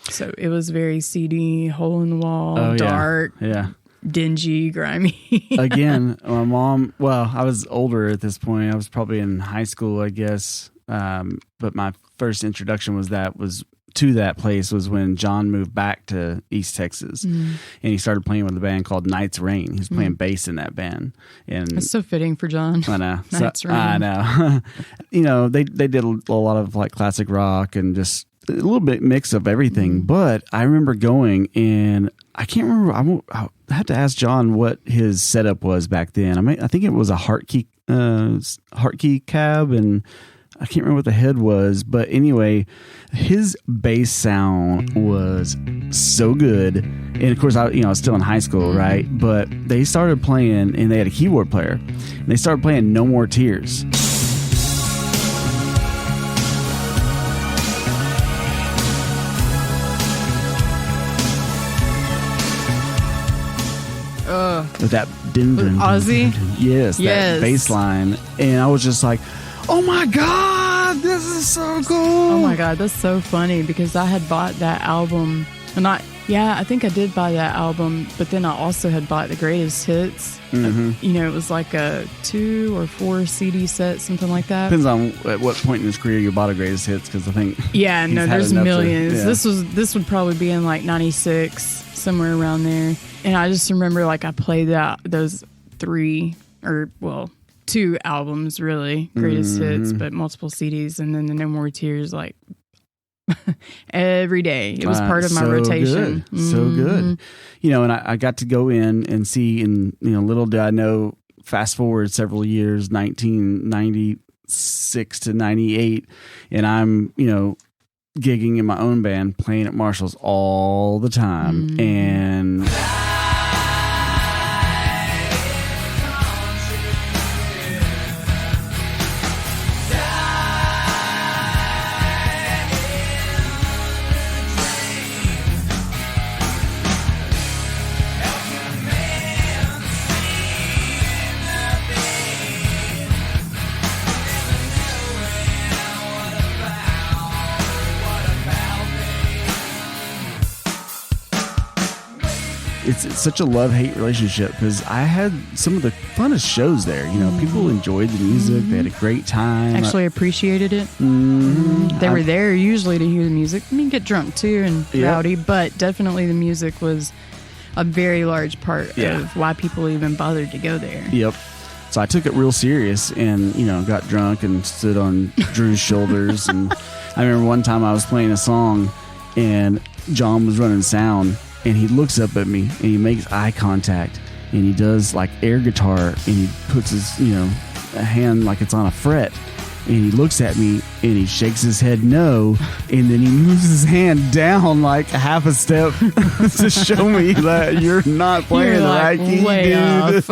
So it was very seedy, hole in the wall, dark, dingy, grimy. Again, my mom, well, I was older at this point. I was probably in high school, I guess. But my first introduction was to that place was when John moved back to East Texas, and he started playing with a band called Night's Rain. He was playing bass in that band, and it's so fitting for John. I know. Night's Rain. I know. You know, they did a lot of like classic rock and just a little bit mix of everything. But I remember going, and I can't remember. I had to ask John what his setup was back then. I think it was a Hartkey cab, and I can't remember what the head was, but anyway, his bass sound was so good. And of course, I was still in high school, right? But they started playing, and they had a keyboard player, and they started playing No More Tears. With that Ozzy? Yes, that bass line. And I was just like, oh my God, this is so cool. Oh my God, that's so funny because I had bought that album. I think I did buy that album, but then I also had bought the greatest hits. It was like a 2 or 4 CD set, something like that. Depends on at what point in his career you bought a greatest hits, because I think there's millions. This would probably be in like 96, somewhere around there. And I just remember like I played those 2 albums, really, greatest hits, but multiple CDs, and then the No More Tears, like every day. It was part of my rotation. Good. So good. And I got to go in and see, and little did I know, fast forward several years, 1996 to 98, and I'm gigging in my own band, playing at Marshall's all the time, and it's such a love-hate relationship, because I had some of the funnest shows there. People enjoyed the music. They had a great time. Actually appreciated it. They were there usually to hear the music. Get drunk too and rowdy, but definitely the music was a very large part of why people even bothered to go there. Yep. So I took it real serious and, got drunk and stood on Drew's shoulders. And I remember one time I was playing a song and John was running sound, and he looks up at me and he makes eye contact, and he does like air guitar, and he puts his, a hand like it's on a fret, and he looks at me and he shakes his head no, and then he moves his hand down like half a step to show me that you're not playing the right key, dude.